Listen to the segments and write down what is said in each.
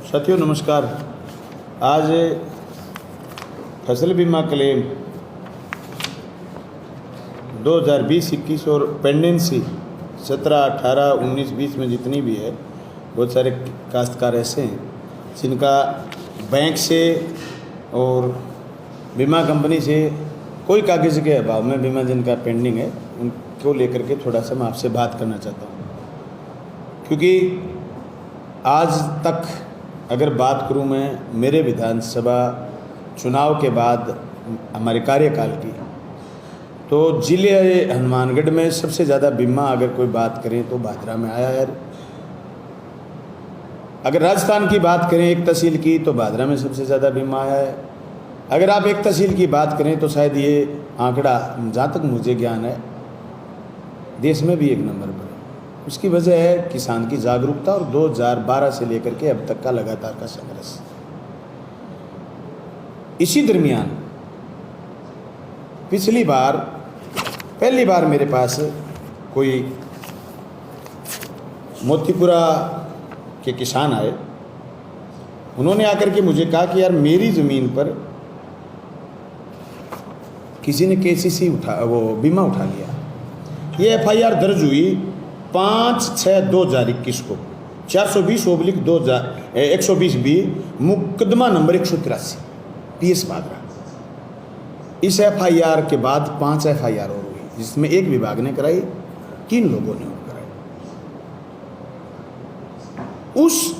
साथियों नमस्कार। आज फसल बीमा क्लेम 2020-21 और पेंडेंसी 17, 18, 19, 20 में जितनी भी है, बहुत सारे काश्तकार ऐसे हैं जिनका बैंक से और बीमा कंपनी से कोई कागज़ के अभाव में बीमा जिनका पेंडिंग है, उनको लेकर के थोड़ा सा मैं आपसे बात करना चाहता हूँ। क्योंकि आज तक अगर बात करूं मैं मेरे विधानसभा चुनाव के बाद हमारे कार्यकाल की, तो जिले हनुमानगढ़ में सबसे ज़्यादा बीमा अगर कोई बात करें तो भादरा में आया है। अगर राजस्थान की बात करें एक तहसील की, तो भादरा में सबसे ज़्यादा बीमा आया है। अगर आप एक तहसील की बात करें तो शायद ये आंकड़ा, जहाँ तक मुझे ज्ञान है, देश में भी एक नंबर पर है। उसकी वजह है किसान की जागरूकता और 2012 से लेकर के अब तक का लगातार का संघर्ष। इसी दरमियान पहली बार मेरे पास कोई मोतीपुरा के किसान आए। उन्होंने आकर के मुझे कहा कि यार मेरी ज़मीन पर किसी ने केसीसी बीमा उठा लिया। ये FIR दर्ज हुई 5/6/2021 को 420/120B मुकदमा नंबर 183 PS भादरा। इस FIR के बाद 5 FIR और हुई, जिसमें एक विभाग ने कराई, 3 लोगों ने और कराई। उस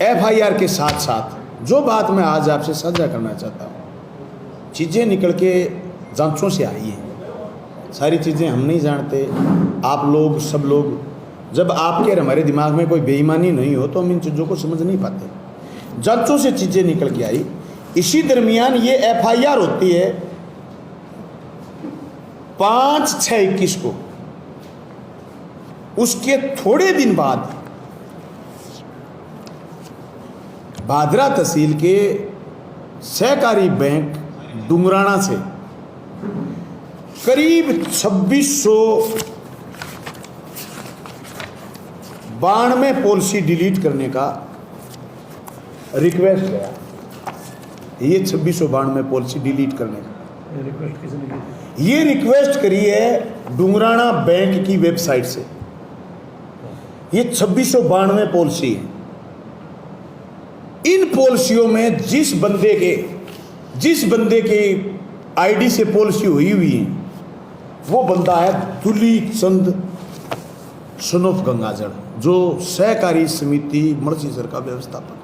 FIR के साथ साथ जो बात मैं आज आपसे साझा करना चाहता हूँ, चीज़ें निकल के जांचों से आई हैं। सारी चीज़ें हम नहीं जानते, आप लोग सब लोग, जब आपके और हमारे दिमाग में कोई बेईमानी नहीं हो तो हम इन चीज़ों को समझ नहीं पाते। जांचों से चीज़ें निकल के आई। इसी दरमियान ये FIR होती है 5/6/21 को। उसके थोड़े दिन बाद भादरा तहसील के सहकारी बैंक डुंगराना से करीब 2692 पॉलिसी डिलीट करने का रिक्वेस्ट गया। ये 2692 पॉलिसी डिलीट करने का रिक्वेस्ट किसने की? ये रिक्वेस्ट करी है डुंगराना बैंक की वेबसाइट से। ये 2692 पॉलिसी है। इन पॉलिसियों में जिस बंदे के ID से पॉलिसी हुई है, वो बंदा है दुली चंद सनोफ गंगाजड़, जो सहकारी समिति मर्सीसर का व्यवस्थापक।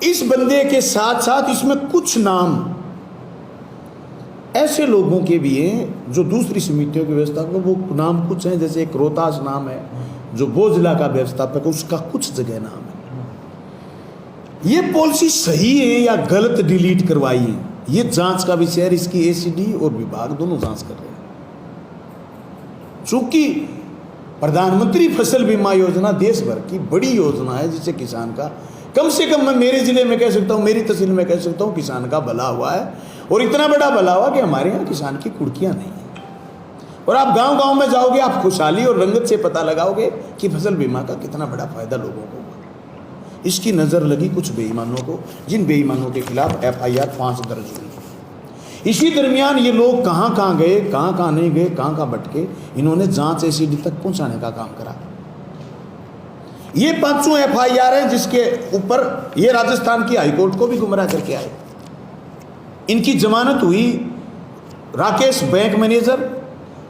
इस बंदे के साथ साथ इसमें कुछ नाम ऐसे लोगों के भी हैं जो दूसरी समितियों के व्यवस्थापक, वो नाम कुछ हैं, जैसे एक रोहतास नाम है जो बोझला का व्यवस्थापक, उसका कुछ जगह नाम है। ये पॉलिसी सही है या गलत डिलीट करवाई है, ये जांच का विषय है। इसकी ACD और विभाग दोनों जांच कर रहे हैं। चूंकि प्रधानमंत्री फसल बीमा योजना देश भर की बड़ी योजना है, जिससे किसान का कम से कम, मैं मेरे जिले में कह सकता हूँ, मेरी तहसील में कह सकता हूँ, किसान का भला हुआ है। और इतना बड़ा भला हुआ कि हमारे यहाँ किसान की कुर्कियाँ नहीं है। और आप गांव-गांव में जाओगे, आप खुशहाली और रंगत से पता लगाओगे कि फसल बीमा का कितना बड़ा फायदा लोगों को। इसकी नज़र लगी कुछ बेईमानों को, जिन बेईमानों के खिलाफ FIR 5 दर्ज हुई। इसी दरमियान ये लोग कहाँ गए, कहाँ नहीं गए, कहाँ भटके, इन्होंने जांच ACD तक पहुंचाने का काम करा। ये 5 FIR हैं जिसके ऊपर ये राजस्थान की हाईकोर्ट को भी गुमराह करके आए। इनकी जमानत हुई राकेश बैंक मैनेजर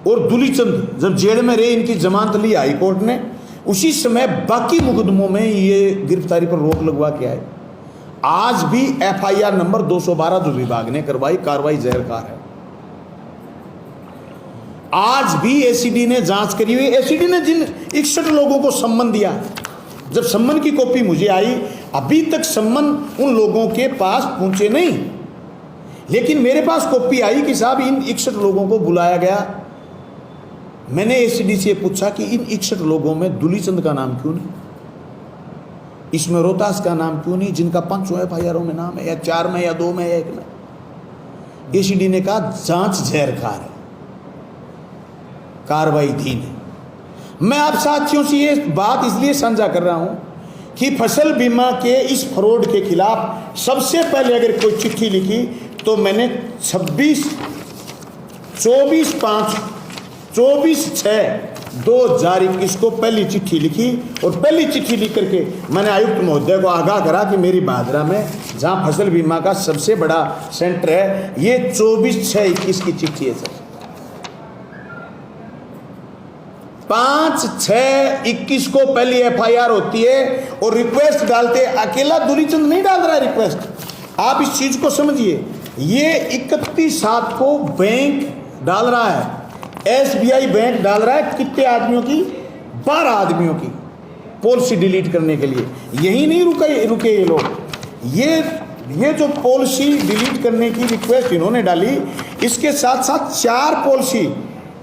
और दुलीचंद जब जेल में रहे, इनकी जमानत ली हाईकोर्ट ने। उसी समय बाकी मुकदमों में ये गिरफ्तारी पर रोक लगवा के आए। आज भी FIR नंबर 212 जो विभाग ने करवाई, कार्रवाई ज़हरकार है। आज भी ACD ने जांच करी हुई। ACD ने जिन 61 लोगों को सम्मन दिया, जब सम्मन की कॉपी मुझे आई, अभी तक सम्मन उन लोगों के पास पहुंचे नहीं, लेकिन मेरे पास कॉपी आई कि साहब इन 61 लोगों को बुलाया गया। मैंने ACD से पूछा कि इन 61 लोगों में दुलीचंद का नाम क्यों नहीं, इसमें रोहतास का नाम क्यों नहीं, जिनका 5 FIR में नाम है, या 4 में, या 2 में, या 1 में। ACD ने कहा जांच ज़हरकार है, कार्रवाई धीन है। मैं आप साथियों से ये बात इसलिए साझा कर रहा हूं कि फसल बीमा के इस फ्रॉड के खिलाफ सबसे पहले अगर कोई चिट्ठी लिखी तो मैंने 24/6/2021 को पहली चिट्ठी लिखी, और पहली चिट्ठी लिख करके मैंने आयुक्त महोदय को आगाह करा कि मेरी भादरा में जहां फसल बीमा का सबसे बड़ा सेंटर है, ये 24/6/21 की चिट्ठी है सर। 5/6/21 को पहली FIR होती है और रिक्वेस्ट डालते, अकेला दूलीचंद नहीं डाल रहा है रिक्वेस्ट, आप इस चीज को समझिए। ये 31/7 को बैंक डाल रहा है, SBI बैंक डाल रहा है, कितने आदमियों की? 12 आदमियों की पॉलिसी डिलीट करने के लिए। यही नहीं रुके ये लोग, ये जो पॉलिसी डिलीट करने की रिक्वेस्ट इन्होंने डाली, इसके साथ साथ 4 पॉलिसी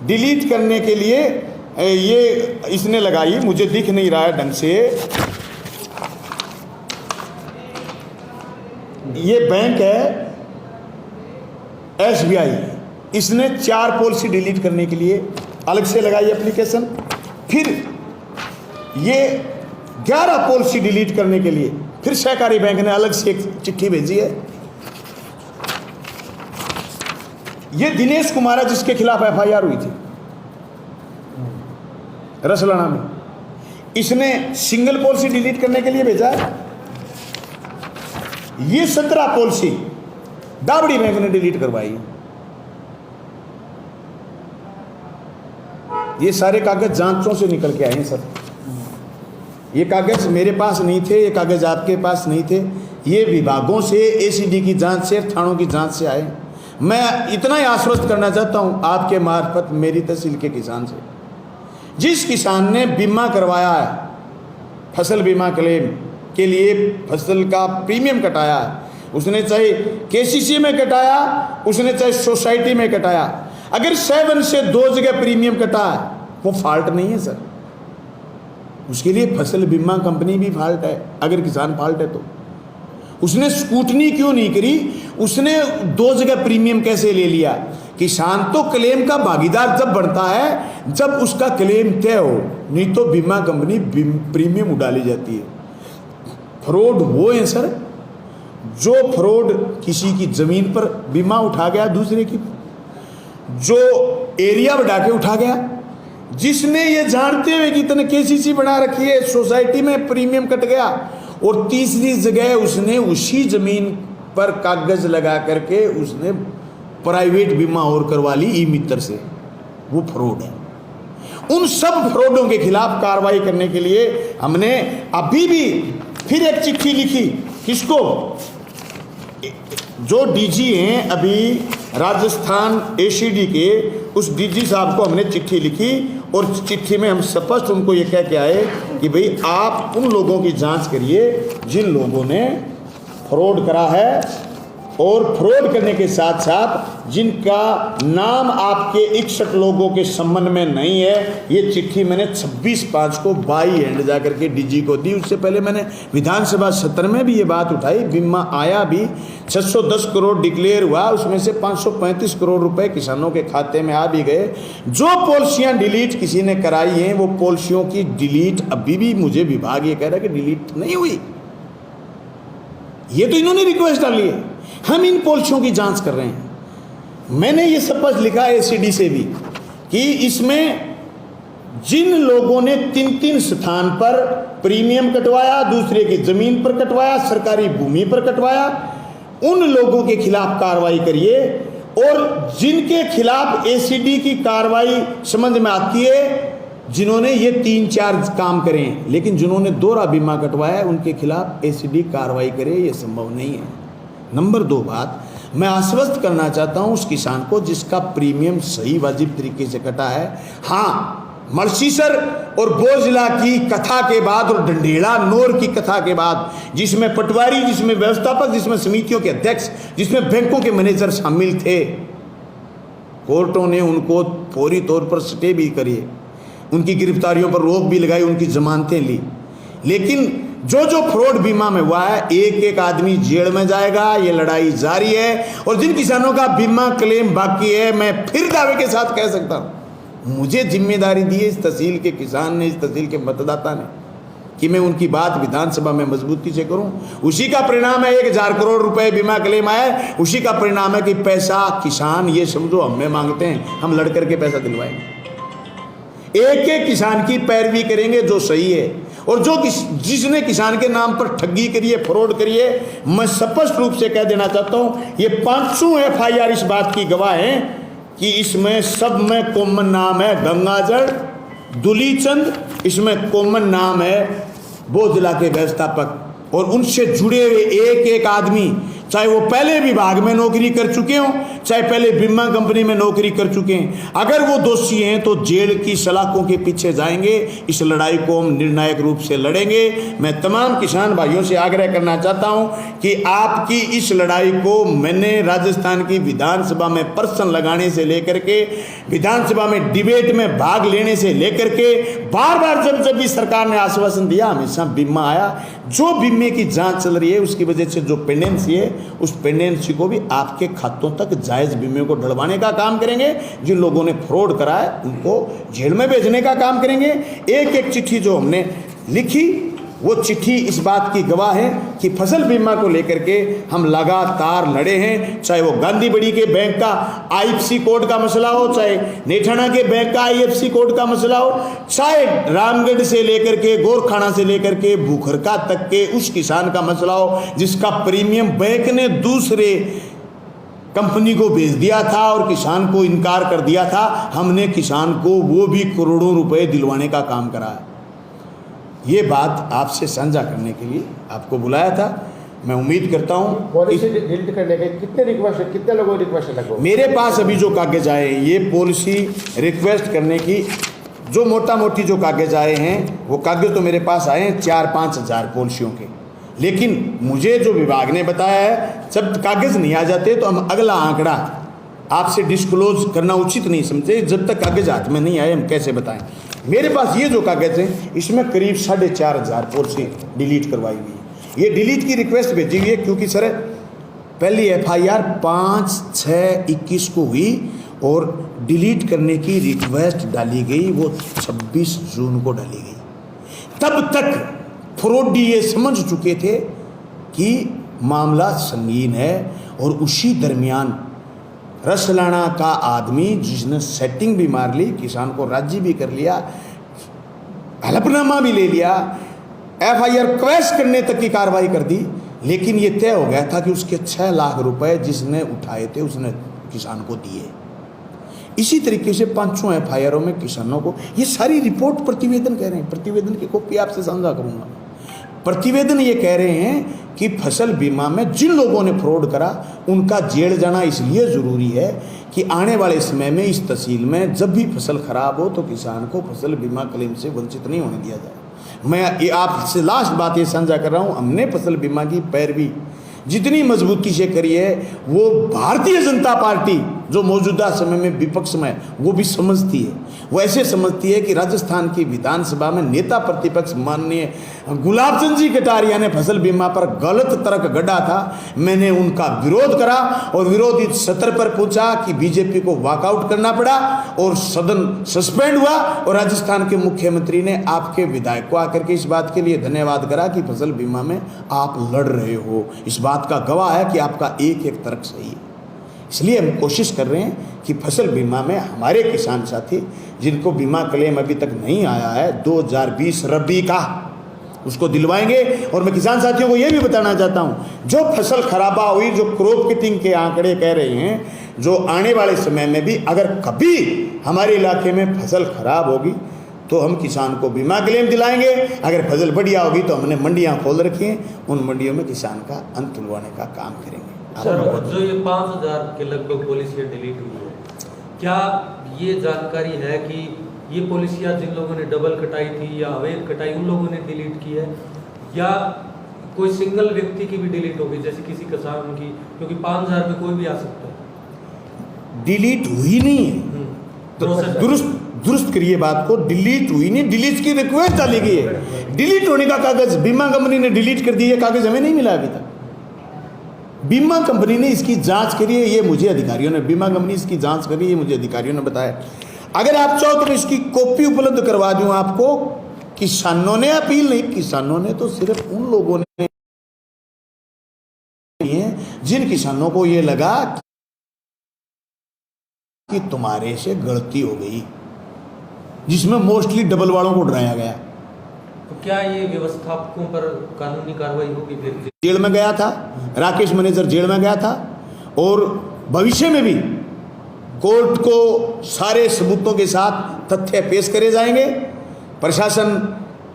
डिलीट करने के लिए ये इसने लगाई, मुझे दिख नहीं रहा है ढंग से। ये बैंक है SBI, इसने 4 पॉलिसी डिलीट करने के लिए अलग से लगाई एप्लीकेशन। फिर ये 11 पॉलिसी डिलीट करने के लिए फिर सहकारी बैंक ने अलग से एक चिट्ठी भेजी है। ये दिनेश कुमार है जिसके खिलाफ FIR हुई थी रसलाना में, इसने सिंगल पॉलिसी डिलीट करने के लिए भेजा है। ये 17 पॉलिसी दावड़ी बैंक ने डिलीट करवाई। ये सारे कागज जांचों से निकल के आए हैं सर। ये कागज मेरे पास नहीं थे, ये कागज आपके पास नहीं थे, ये विभागों से, ACD की जांच से, थानों की जांच से आए। मैं इतना ही आश्वस्त करना चाहता हूं आपके मार्फत मेरी तहसील के किसान से, जिस किसान ने बीमा करवाया है, फसल बीमा क्लेम के लिए फसल का प्रीमियम कटाया है, उसने चाहे KCC में कटाया, उसने चाहे सोसाइटी में कटाया, अगर 7 से 2 जगह प्रीमियम कटा है, वो फॉल्ट नहीं है सर। उसके लिए फसल बीमा कंपनी भी फॉल्ट है। अगर किसान फॉल्ट है तो उसने स्कूटनी क्यों नहीं करी, उसने 2 जगह प्रीमियम कैसे ले लिया? किसान तो क्लेम का भागीदार जब बनता है जब उसका क्लेम तय हो, नहीं तो बीमा कंपनी प्रीमियम उड़ा ली जाती है। फ्रॉड वो है सर जो फ्रॉड किसी की जमीन पर बीमा उठा गया, दूसरे की जो एरिया बढ़ा के उठा गया, जिसने ये जानते हुए कि इतने KCC बना रखी है, सोसाइटी में प्रीमियम कट गया, और तीसरी जगह उसने उसी जमीन पर कागज लगा करके उसने प्राइवेट बीमा और करवा ली ई-मित्र से, वो फ्रॉड है। उन सब फ्रॉडों के खिलाफ कार्रवाई करने के लिए हमने अभी भी फिर एक चिट्ठी लिखी। किसको? जो DG हैं अभी राजस्थान ACD के, उस DG साहब को हमने चिट्ठी लिखी, और चिट्ठी में हम स्पष्ट उनको ये कह के आए कि भाई आप उन लोगों की जांच करिए जिन लोगों ने फ्रॉड करा है, और फ्रॉड करने के साथ साथ जिनका नाम आपके 61 लोगों के संबंध में नहीं है। ये चिट्ठी मैंने 26/5 को बाई हैंड जाकर के DG को दी। उससे पहले मैंने विधानसभा सत्र में भी ये बात उठाई। बीमा आया भी, 610 करोड़ डिक्लेयर हुआ, उसमें से 535 करोड़ रुपए किसानों के खाते में आ भी गए। जो पॉलिसियां डिलीट किसी ने कराई हैं, वो पॉलिसियों की डिलीट अभी भी मुझे विभाग ये कह रहा है कि डिलीट नहीं हुई। ये तो इन्होंने रिक्वेस्ट डाली है, हम इन पॉलिसियों की जांच कर रहे हैं। मैंने ये स्पष्ट लिखा ACD से भी कि इसमें जिन लोगों ने 3 स्थान पर प्रीमियम कटवाया, दूसरे की जमीन पर कटवाया, सरकारी भूमि पर कटवाया, उन लोगों के खिलाफ कार्रवाई करिए। और जिनके खिलाफ ACD की कार्रवाई समझ में आती है, जिन्होंने ये 3-4 काम करें, लेकिन जिन्होंने दोहरा बीमा कटवाया उनके खिलाफ ACD कार्रवाई करे, ये संभव नहीं है। नंबर 2 बात मैं आश्वस्त करना चाहता हूं उस किसान को जिसका प्रीमियम सही वाजिब तरीके से कटा है। हाँ, मर्सीसर और बोझला की कथा के बाद और डंडेला नौर की कथा के बाद, जिसमें पटवारी, जिसमें व्यवस्थापक, जिसमें समितियों के अध्यक्ष, जिसमें बैंकों के मैनेजर शामिल थे, कोर्टों ने उनको फौरी तौर पर स्टे भी करी, उनकी गिरफ्तारियों पर रोक भी लगाई, उनकी जमानतें ली। लेकिन जो फ्रॉड बीमा में हुआ है, एक आदमी जेल में जाएगा, ये लड़ाई जारी है। और जिन किसानों का बीमा क्लेम बाकी है, मैं फिर दावे के साथ कह सकता हूं मुझे जिम्मेदारी दी है इस तहसील के किसान ने, इस तहसील के मतदाता ने, कि मैं उनकी बात विधानसभा में मजबूती से करूं। उसी का परिणाम है 1000 करोड़ रुपए बीमा क्लेम आया है। उसी का परिणाम है कि पैसा किसान, ये समझो, हमें मांगते हैं, हम लड़ करके पैसा दिलवाएंगे। एक एक किसान की पैरवी करेंगे जो सही है, और जो जिसने किसान के नाम पर ठगी करी है, फ्रॉड करी है, मैं स्पष्ट रूप से कह देना चाहता हूं, ये 500 FIR इस बात की गवाह है कि इसमें सब में कॉमन नाम है गंगाजल, दुलीचंद, इसमें कॉमन नाम है बोधला के व्यवस्थापक, और उनसे जुड़े हुए एक एक आदमी, चाहे वो पहले विभाग में नौकरी कर चुके हों, चाहे पहले बीमा कंपनी में नौकरी कर चुके हैं, अगर वो दोषी हैं तो जेल की सलाखों के पीछे जाएंगे। इस लड़ाई को हम निर्णायक रूप से लड़ेंगे। मैं तमाम किसान भाइयों से आग्रह करना चाहता हूं कि आपकी इस लड़ाई को मैंने राजस्थान की विधानसभा में पर्सन लगाने से लेकर के, विधानसभा में डिबेट में भाग लेने से लेकर के, बार बार जब भी सरकार ने आश्वासन दिया, हमेशा बीमा आया। जो बीमे की जांच चल रही है उसकी वजह से जो पेंडेंसी है, उस पेंडेंसी को भी आपके खातों तक जायज बीमे को ढलवाने का काम करेंगे। जिन लोगों ने फ्रॉड करा है उनको जेल में भेजने का काम करेंगे। एक एक चिट्ठी जो हमने लिखी, वो चिट्ठी इस बात की गवाह है कि फसल बीमा को लेकर के हम लगातार लड़े हैं। चाहे वो गांधी बड़ी के बैंक का IFC कोड का मसला हो, चाहे नेठाना के बैंक का IFC कोड का मसला हो, चाहे रामगढ़ से लेकर के, गोरखाना से लेकर के भूखरका तक के उस किसान का मसला हो जिसका प्रीमियम बैंक ने दूसरे कंपनी को भेज दिया था और किसान को इनकार कर दिया था। हमने किसान को वो भी करोड़ों रुपए दिलवाने का काम करा है। ये बात आपसे साझा करने के लिए आपको बुलाया था। मैं उम्मीद करता हूँ पॉलिसी डिलीट करने के कितने लोगों ने रिक्वेस्ट लगा? मेरे पास अभी जो कागज आए, ये पॉलिसी रिक्वेस्ट करने की जो मोटा मोटी जो कागज आए हैं, वो कागज तो मेरे पास आए हैं 4-5 हज़ार पॉलिसियों के। लेकिन मुझे जो विभाग ने बताया है, जब कागज नहीं आ जाते तो हम अगला आंकड़ा आपसे डिस्क्लोज करना उचित नहीं समझे। जब तक कागज हाथ में नहीं आए हम कैसे बताएं। मेरे पास ये जो कागज हैं, इसमें करीब 4,500 पॉलिसी डिलीट करवाई हुई है। ये डिलीट की रिक्वेस्ट भेजी हुई है क्योंकि सर पहली FIR 5/6/21 को हुई और डिलीट करने की रिक्वेस्ट डाली गई वो 26 जून को डाली गई। तब तक फ्रॉडी ये समझ चुके थे कि मामला संगीन है, और उसी दरमियान रसलाना का आदमी जिसने सेटिंग भी मार ली, किसान को राजी भी कर लिया, हलफनामा भी ले लिया, FIR क्वैश करने तक की कार्रवाई कर दी। लेकिन ये तय हो गया था कि उसके 6 लाख रुपए जिसने उठाए थे उसने किसान को दिए। इसी तरीके से 500 FIR में किसानों को, ये सारी रिपोर्ट प्रतिवेदन कह रहे हैं, प्रतिवेदन की कॉपी आपसे साझा करूंगा। प्रतिवेदन ये कह रहे हैं कि फसल बीमा में जिन लोगों ने फ्रॉड करा उनका जेल जाना इसलिए ज़रूरी है कि आने वाले समय में इस तहसील में जब भी फसल खराब हो तो किसान को फसल बीमा क्लेम से वंचित नहीं होने दिया जाए। मैं ये आपसे लास्ट बात ये साझा कर रहा हूँ, हमने फसल बीमा की पैरवी जितनी मजबूती से करी है, वो भारतीय जनता पार्टी जो मौजूदा समय में विपक्ष में वो भी समझती है। वो ऐसे समझती है कि राजस्थान की विधानसभा में नेता प्रतिपक्ष माननीय गुलाब चंद जी कटारिया ने फसल बीमा पर गलत तर्क गढ़ा था। मैंने उनका विरोध करा और विरोधी सत्र पर पूछा कि बीजेपी को वॉकआउट करना पड़ा और सदन सस्पेंड हुआ, और राजस्थान के मुख्यमंत्री ने आपके विधायक को आकर के इस बात के लिए धन्यवाद करा कि फसल बीमा में आप लड़ रहे हो। इस बात का गवाह है कि आपका एक एक तर्क सही है। इसलिए हम कोशिश कर रहे हैं कि फसल बीमा में हमारे किसान साथी जिनको बीमा क्लेम अभी तक नहीं आया है 2020 रबी का, उसको दिलवाएंगे। और मैं किसान साथियों को यह भी बताना चाहता हूं, जो फसल खराबा हुई, जो क्रॉप किटिंग के आंकड़े कह रहे हैं, जो आने वाले समय में भी अगर कभी हमारे इलाके में फसल खराब होगी तो हम किसान को बीमा क्लेम दिलाएंगे। अगर फसल बढ़िया होगी तो हमने मंडियां खोल रखी हैं, उन मंडियों में किसान का अंत तुलवाने का काम करेंगे। सर, जो ये 5,000 के लगभग पॉलिसियाँ डिलीट हुई है, क्या ये जानकारी है कि ये पॉलिसियाँ जिन लोगों ने डबल कटाई थी या अवैध कटाई उन लोगों ने डिलीट की है, या कोई सिंगल व्यक्ति की भी डिलीट होगी जैसे किसी किसान की? क्योंकि 5,000 में कोई भी आ सकता है। डिलीट हुई नहीं है तो दुरुस्त करिए बात को। डिलीट हुई नहीं, डिलीट की रिक्वेस्ट डाली गई है। डिलीट होने का कागज बीमा कंपनी ने डिलीट कर दिया, कागज हमें नहीं मिला अभी तक। बीमा कंपनी ने इसकी जांच करी है, ये मुझे अधिकारियों ने, बीमा कंपनी इसकी जांच करी है, मुझे अधिकारियों ने बताया। अगर आप चाहो तो मैं इसकी कॉपी उपलब्ध करवा दूं आपको। किसानों ने अपील नहीं, किसानों ने तो सिर्फ उन लोगों ने जिन किसानों को ये लगा कि तुम्हारे से गलती हो गई, जिसमें मोस्टली डबल वालों को डराया गया। तो क्या ये व्यवस्थापकों पर कानूनी कार्रवाई होगी? फिर जेल में गया था राकेश मैनेजर, जेल में गया था, और भविष्य में भी कोर्ट को सारे सबूतों के साथ तथ्य पेश करे जाएंगे। प्रशासन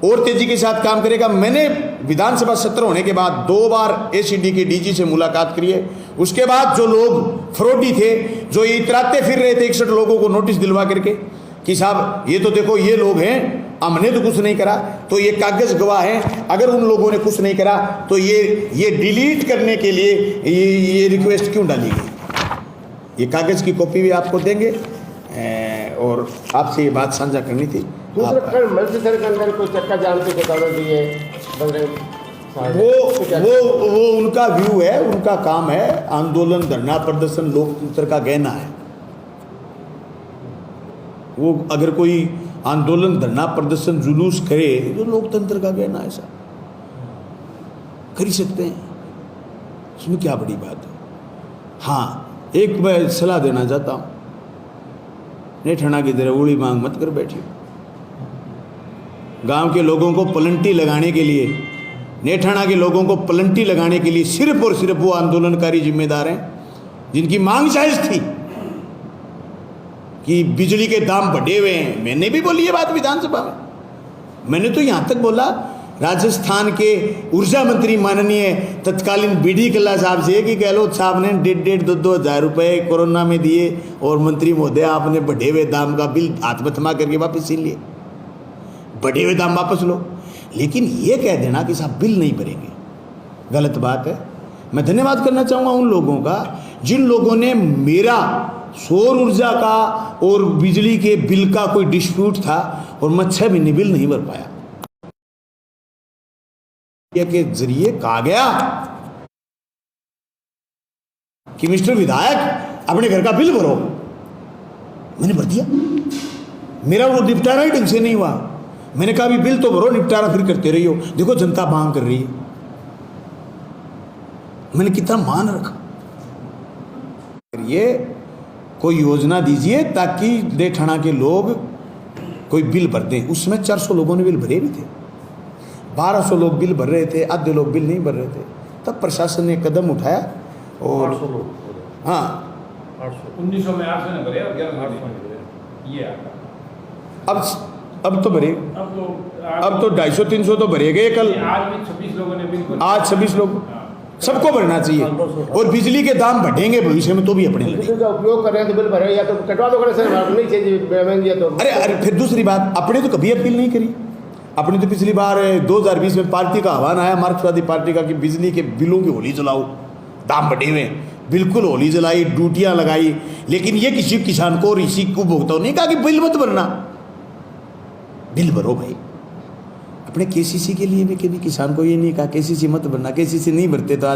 और तेजी के साथ काम करेगा। मैंने विधानसभा सत्र होने के बाद 2 बार एसीडी के डीजी से मुलाकात करी है। उसके बाद जो लोग फ्रॉडी थे, जो ये इतराते फिर रहे थे 61 लोगों को नोटिस दिलवा करके कि साहब ये तो देखो ये लोग हैं, हमने तो कुछ नहीं करा, तो ये कागज गवाह हैं, अगर उन लोगों ने कुछ नहीं करा तो ये डिलीट करने के लिए ये रिक्वेस्ट क्यों डाली गई। ये कागज की कॉपी भी आपको देंगे और आपसे ये बात साझा करनी थी। दूसरा मंत्री के अंदर कोई चक्का जाम के चेतावनी दी है, वो उनका व्यू है, उनका काम है। आंदोलन, धरना प्रदर्शन लोकतंत्र का गहना है। वो अगर कोई आंदोलन, धरना प्रदर्शन, जुलूस करे तो लोकतंत्र का गहना है, ऐसा कर ही सकते हैं, इसमें क्या बड़ी बात है। हाँ, एक मैं सलाह देना चाहता हूँ, नेठना की तरह उड़ी मांग मत कर बैठिए। गांव के लोगों को पलंटी लगाने के लिए, नेठाना के लोगों को पलंटी लगाने के लिए सिर्फ और सिर्फ वो आंदोलनकारी जिम्मेदार हैं जिनकी मांग जायज थी कि बिजली के दाम बढ़े हुए हैं। मैंने भी बोली ये बात विधानसभा में। मैंने तो यहाँ तक बोला राजस्थान के ऊर्जा मंत्री माननीय तत्कालीन बीडी कल्ला साहब से कि गहलोत साहब ने 1,500-2,2 हज़ार रुपये कोरोना में दिए और मंत्री महोदय आपने बढ़े हुए दाम का बिल हाथ में थमा करके वापस छीन लिए, बढ़े हुए दाम वापस लो। लेकिन ये कह देना कि साहब बिल नहीं भरेंगे, गलत बात है। मैं धन्यवाद करना चाहूँगा उन लोगों का जिन लोगों ने मेरा सौर ऊर्जा का और बिजली के बिल का कोई डिस्प्यूट था और मैं 6 महीने बिल नहीं भर पाया के जरिए कहा गया कि मिस्टर विधायक अपने घर का बिल भरो। मैंने भर दिया, मेरा वो निपटारा ही ढंग से नहीं हुआ। मैंने कहा भी बिल तो भरो, निपटारा फिर करते रही हो। देखो जनता मांग कर रही है, मैंने कितना मान रखा। ये कोई योजना दीजिए ताकि नेठाना के लोग कोई बिल भर दें। उसमें 400 लोगों ने बिल भरे भी थे, 1200 लोग बिल भर रहे थे, आधे लोग बिल नहीं भर रहे थे। तब प्रशासन ने कदम उठाया और 800 लोग, हाँ 1900 में 800 ने भरे और 1100 ने भरे। ये अब तो भरे, अब तो 250-300 तो भरे गए। कल आज भी 26 लोगों ने बिल्कुल, आज 26 लोग, सबको भरना चाहिए। और बिजली के दाम बढ़ेंगे भविष्य में तो भी अपने लगे। बिजली का उपयोग कर रहे हैं तो बिल भरे, या तो कटवा दो सर, नहीं चाहिए तो। अरे फिर दूसरी बात, अपने तो कभी अपील नहीं करी। अपने तो पिछली बार 2020 में पार्टी का आह्वान आया मार्क्सवादी पार्टी का कि बिजली के बिलों की होली जलाओ, दाम बढ़े हुए। बिल्कुल होली जलाई, ड्यूटियां लगाई, लेकिन ये किसी किसान को और इसी को भुगताओ नहीं कहा कि बिल मत भरना, बिल भरो भाई। अपने केसीसी के लिए भी कभी किसान को ये नहीं कहा केसीसी मत भरना, केसीसी नहीं भरते तो आज